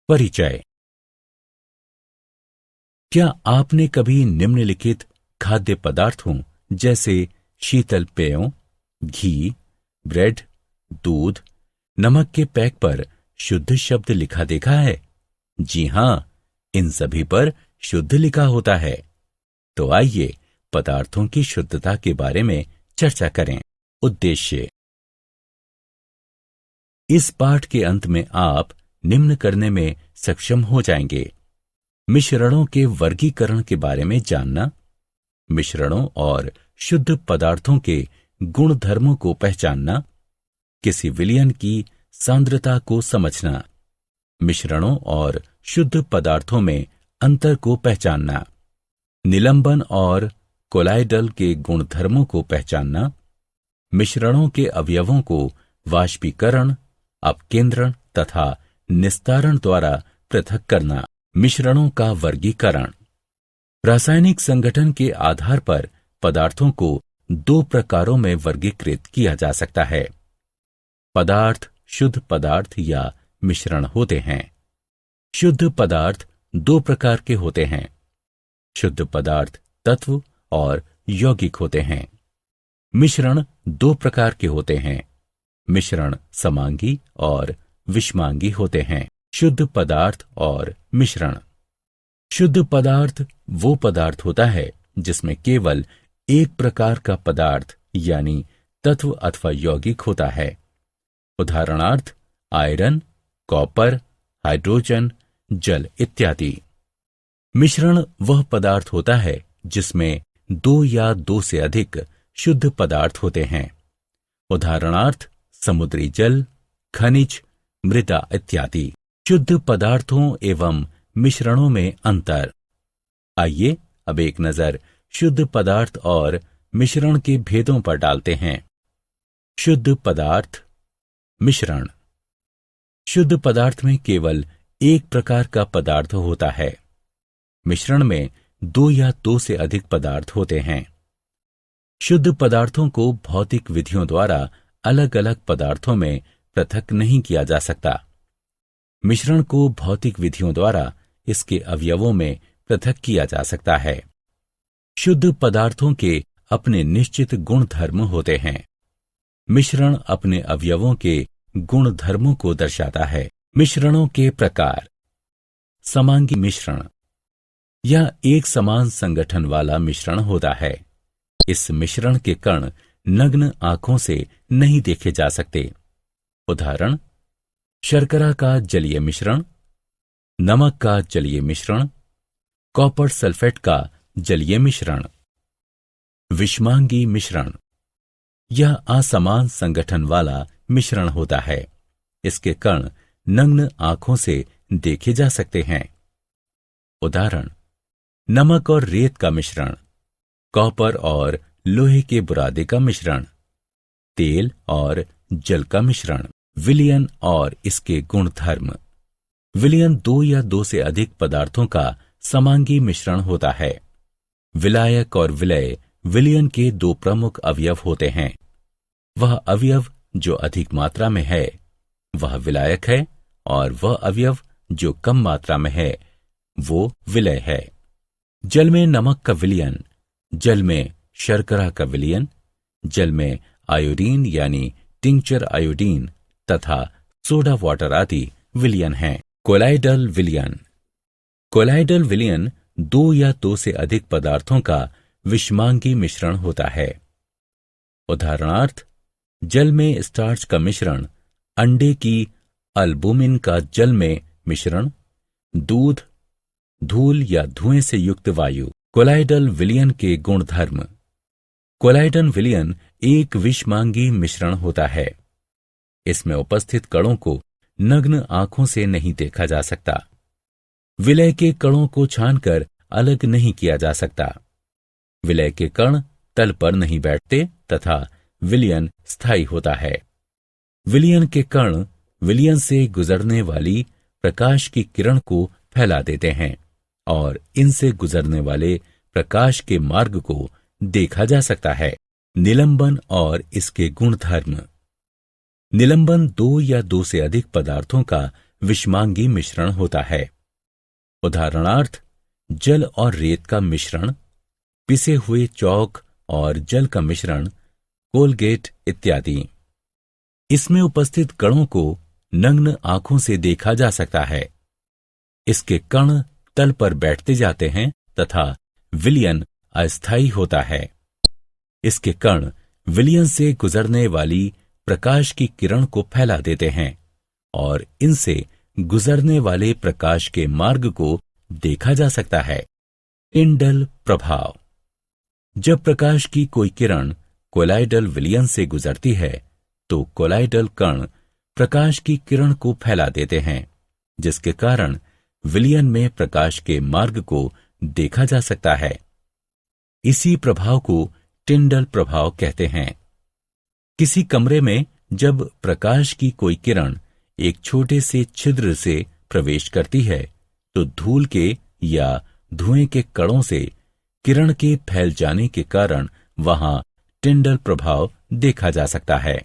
परिचय। क्या आपने कभी निम्नलिखित खाद्य पदार्थों जैसे शीतल पेयों, घी, ब्रेड, दूध, नमक के पैक पर शुद्ध शब्द लिखा देखा है? जी हां, इन सभी पर शुद्ध लिखा होता है। तो आइए पदार्थों की शुद्धता के बारे में चर्चा करें। उद्देश्य। इस पाठ के अंत में आप निम्न करने में सक्षम हो जाएंगे: मिश्रणों के वर्गीकरण के बारे में जानना, मिश्रणों और शुद्ध पदार्थों के गुणधर्मों को पहचानना, किसी विलयन की सांद्रता को समझना, मिश्रणों और शुद्ध पदार्थों में अंतर को पहचानना, निलंबन और कोलाइडल के गुणधर्मों को पहचानना, मिश्रणों के अवयवों को वाष्पीकरण, अपकेंद्रण तथा निस्तारण द्वारा पृथक करना। मिश्रणों का वर्गीकरण। रासायनिक संगठन के आधार पर पदार्थों को दो प्रकारों में वर्गीकृत किया जा सकता है। पदार्थ शुद्ध पदार्थ या मिश्रण होते हैं। शुद्ध पदार्थ दो प्रकार के होते हैं: शुद्ध पदार्थ तत्व और यौगिक होते हैं। मिश्रण दो प्रकार के होते हैं: मिश्रण समांगी और विषमांगी होते हैं। शुद्ध पदार्थ और मिश्रण। शुद्ध पदार्थ वो पदार्थ होता है जिसमें केवल एक प्रकार का पदार्थ यानी तत्व अथवा यौगिक होता है। उदाहरणार्थ आयरन, कॉपर, हाइड्रोजन, जल इत्यादि। मिश्रण वह पदार्थ होता है जिसमें दो या दो से अधिक शुद्ध पदार्थ होते हैं। उदाहरणार्थ समुद्री जल, खनिज, मृदा इत्यादि। शुद्ध पदार्थों एवं मिश्रणों में अंतर। आइए अब एक नजर शुद्ध पदार्थ और मिश्रण के भेदों पर डालते हैं। शुद्ध पदार्थ, मिश्रण। शुद्ध पदार्थ में केवल एक प्रकार का पदार्थ होता है। मिश्रण में दो या दो से अधिक पदार्थ होते हैं। शुद्ध पदार्थों को भौतिक विधियों द्वारा अलग अलग पदार्थों में पृथक नहीं किया जा सकता। मिश्रण को भौतिक विधियों द्वारा इसके अवयवों में पृथक किया जा सकता है। शुद्ध पदार्थों के अपने निश्चित गुणधर्म होते हैं। मिश्रण अपने अवयवों के गुणधर्मों को दर्शाता है। मिश्रणों के प्रकार। समांगी मिश्रण। यह एक समान संगठन वाला मिश्रण होता है। इस मिश्रण के कण नग्न आंखों से नहीं देखे जा सकते। उदाहरण शर्करा का जलीय मिश्रण, नमक का जलीय मिश्रण, कॉपर सल्फेट का जलीय मिश्रण। विषमांगी मिश्रण। यह असमान संगठन वाला मिश्रण होता है। इसके कण नग्न आंखों से देखे जा सकते हैं। उदाहरण नमक और रेत का मिश्रण, कॉपर और लोहे के बुरादे का मिश्रण, तेल और जल का मिश्रण। विलयन और इसके गुणधर्म। विलयन दो या दो से अधिक पदार्थों का समांगी मिश्रण होता है। विलायक और विलय विलयन के दो प्रमुख अवयव होते हैं। वह अवयव जो अधिक मात्रा में है वह विलायक है और वह अवयव जो कम मात्रा में है वो विलय है। जल में नमक का विलयन, जल में शर्करा का विलयन, जल में आयोडीन यानी टिंचर आयोडीन तथा सोडा वाटर आदि विलयन हैं। कोलाइडल विलयन। कोलाइडल विलयन दो या दो से अधिक पदार्थों का विषमांगी मिश्रण होता है। उदाहरणार्थ जल में स्टार्च का मिश्रण, अंडे की अल्बुमिन का जल में मिश्रण, दूध, धूल या धुएं से युक्त वायु। कोलाइडल विलयन के गुणधर्म। कोलाइडल विलयन एक विषमांगी मिश्रण होता है। इसमें उपस्थित कणों को नग्न आंखों से नहीं देखा जा सकता। विलय के कणों को छानकर अलग नहीं किया जा सकता। विलय के कण तल पर नहीं बैठते तथा विलयन स्थायी होता है। विलयन के कण विलयन से गुजरने वाली प्रकाश की किरण को फैला देते हैं और इनसे गुजरने वाले प्रकाश के मार्ग को देखा जा सकता है। निलंबन और इसके गुणधर्म। निलंबन दो या दो से अधिक पदार्थों का विषमांगी मिश्रण होता है। उदाहरणार्थ, जल और रेत का मिश्रण, पिसे हुए चौक और जल का मिश्रण, कोलगेट इत्यादि। इसमें उपस्थित कणों को नग्न आंखों से देखा जा सकता है। इसके कण तल पर बैठते जाते हैं तथा विलयन अस्थायी होता है। इसके कण विलयन से गुजरने वाली प्रकाश की किरण को फैला देते हैं और इनसे गुजरने वाले प्रकाश के मार्ग को देखा जा सकता है। टिंडल प्रभाव। जब प्रकाश की कोई किरण कोलाइडल विलयन से गुजरती है तो कोलाइडल कण प्रकाश की किरण को फैला देते हैं, जिसके कारण विलयन में प्रकाश के मार्ग को देखा जा सकता है। इसी प्रभाव को टिंडल प्रभाव कहते हैं। किसी कमरे में जब प्रकाश की कोई किरण एक छोटे से छिद्र से प्रवेश करती है तो धूल के या धुएं के कणों से किरण के फैल जाने के कारण वहां टिंडल प्रभाव देखा जा सकता है।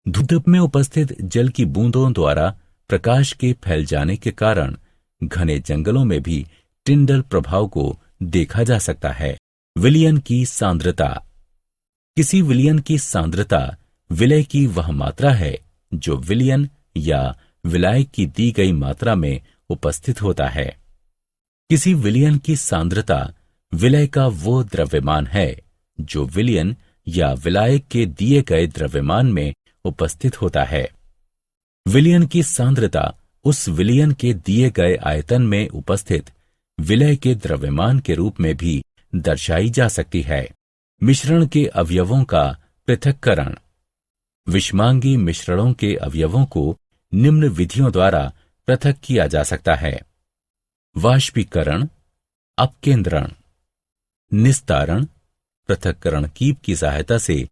धूप में उपस्थित जल की बूंदों द्वारा प्रकाश के फैल जाने के कारण घने जंगलों में भी टिंडल प्रभाव को देखा जा सकता है। विलयन की सांद्रता। किसी विलयन की सांद्रता विलय की वह मात्रा है जो विलयन या विलायक की दी गई मात्रा में उपस्थित होता है। किसी विलयन की सांद्रता विलय का वो द्रव्यमान है जो विलयन या विलायक के दिए गए द्रव्यमान में उपस्थित होता है। विलयन की सांद्रता उस विलयन के दिए गए आयतन में उपस्थित विलय के द्रव्यमान के रूप में भी दर्शाई जा सकती है। मिश्रण के अवयवों का पृथक्करण। विषमांगी मिश्रणों के अवयवों को निम्न विधियों द्वारा पृथक किया जा सकता है। वाष्पीकरण, अपकेंद्रण, निस्तारण, पृथक्करण कीप की सहायता से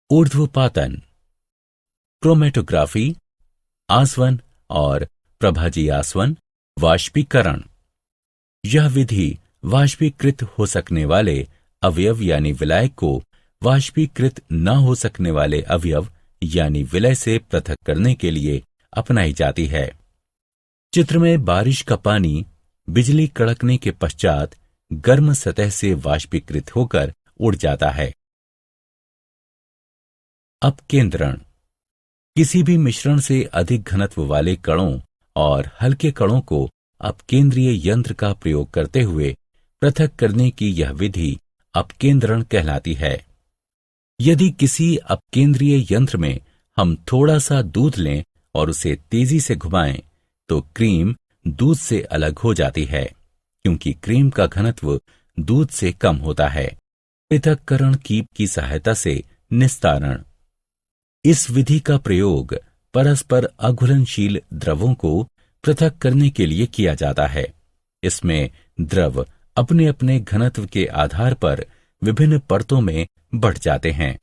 ऊर्ध्वपातन, क्रोमेटोग्राफी, आसवन और प्रभाजी आसवन, वाष्पीकरण। यह विधि वाष्पीकृत हो सकने वाले अवयव यानी विलायक को वाष्पीकृत न हो सकने वाले अवयव यानी विलय से पृथक करने के लिए अपनाई जाती है। चित्र में बारिश का पानी बिजली कड़कने के पश्चात गर्म सतह से वाष्पीकृत होकर उड़ जाता है। अपकेंद्रण। किसी भी मिश्रण से अधिक घनत्व वाले कणों और हल्के कणों को अपकेंद्रीय यंत्र का प्रयोग करते हुए पृथक करने की यह विधि अपकेंद्रण कहलाती है। यदि किसी अपकेंद्रीय यंत्र में हम थोड़ा सा दूध लें और उसे तेजी से घुमाएं तो क्रीम दूध से अलग हो जाती है, क्योंकि क्रीम का घनत्व दूध से कम होता है। पृथक्करण कीप की सहायता से निस्तारण। इस विधि का प्रयोग परस्पर अघुलनशील द्रवों को पृथक करने के लिए किया जाता है। इसमें द्रव अपने अपने घनत्व के आधार पर विभिन्न परतों में बढ़ जाते हैं।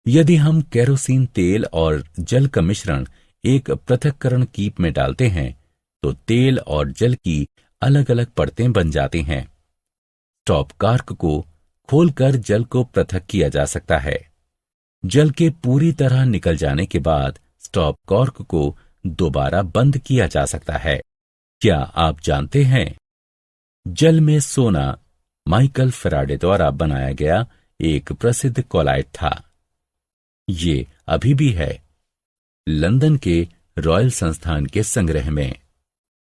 यदि हम केरोसिन तेल और जल का मिश्रण एक पृथक्करण कीप में डालते हैं तो तेल और जल की अलग अलग परतें बन जाती हैं। स्टॉप कॉर्क को खोलकर जल को पृथक किया जा सकता है। जल के पूरी तरह निकल जाने के बाद स्टॉप कॉर्क को दोबारा बंद किया जा सकता है। क्या आप जानते हैं, जल में सोना माइकल फैराडे द्वारा बनाया गया एक प्रसिद्ध कोलाइट था। ये अभी भी है लंदन के रॉयल संस्थान के संग्रह में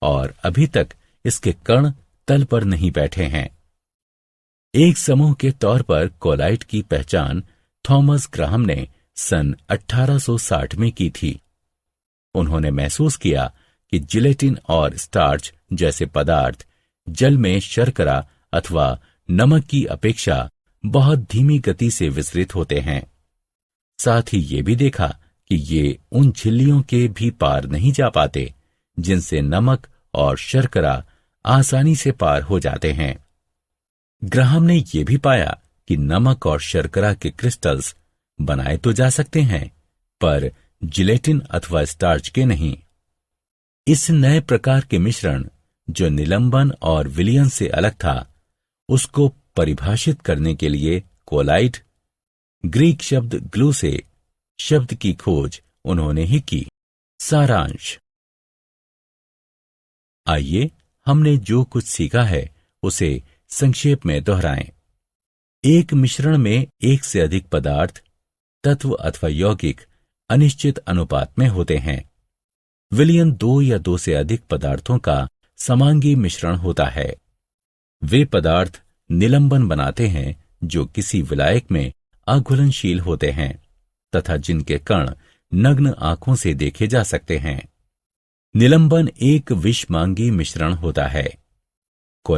और अभी तक इसके कण तल पर नहीं बैठे हैं। एक समूह के तौर पर कोलाइट की पहचान थॉमस ग्राहम ने सन 1860 में की थी। उन्होंने महसूस किया कि जिलेटिन और स्टार्च जैसे पदार्थ जल में शर्करा अथवा नमक की अपेक्षा बहुत धीमी गति से विसरित होते हैं। साथ ही ये भी देखा कि ये उन झिल्लियों के भी पार नहीं जा पाते जिनसे नमक और शर्करा आसानी से पार हो जाते हैं। ग्राहम ने यह भी पाया कि नमक और शर्करा के क्रिस्टल्स बनाए तो जा सकते हैं, पर जिलेटिन अथवा स्टार्च के नहीं। इस नए प्रकार के मिश्रण जो निलंबन और विलयन से अलग था, उसको परिभाषित करने के लिए कोलाइट, ग्रीक शब्द ग्लू से शब्द की खोज उन्होंने ही की। सारांश। आइए हमने जो कुछ सीखा है उसे संक्षेप में दोहराएं। एक मिश्रण में एक से अधिक पदार्थ, तत्व अथवा यौगिक अनिश्चित अनुपात में होते हैं। विलयन दो या दो से अधिक पदार्थों का समांगी मिश्रण होता है। वे पदार्थ निलंबन बनाते हैं जो किसी विलायक में अघुलनशील होते हैं तथा जिनके कण नग्न आंखों से देखे जा सकते हैं। निलंबन एक विषमांगी मिश्रण होता है।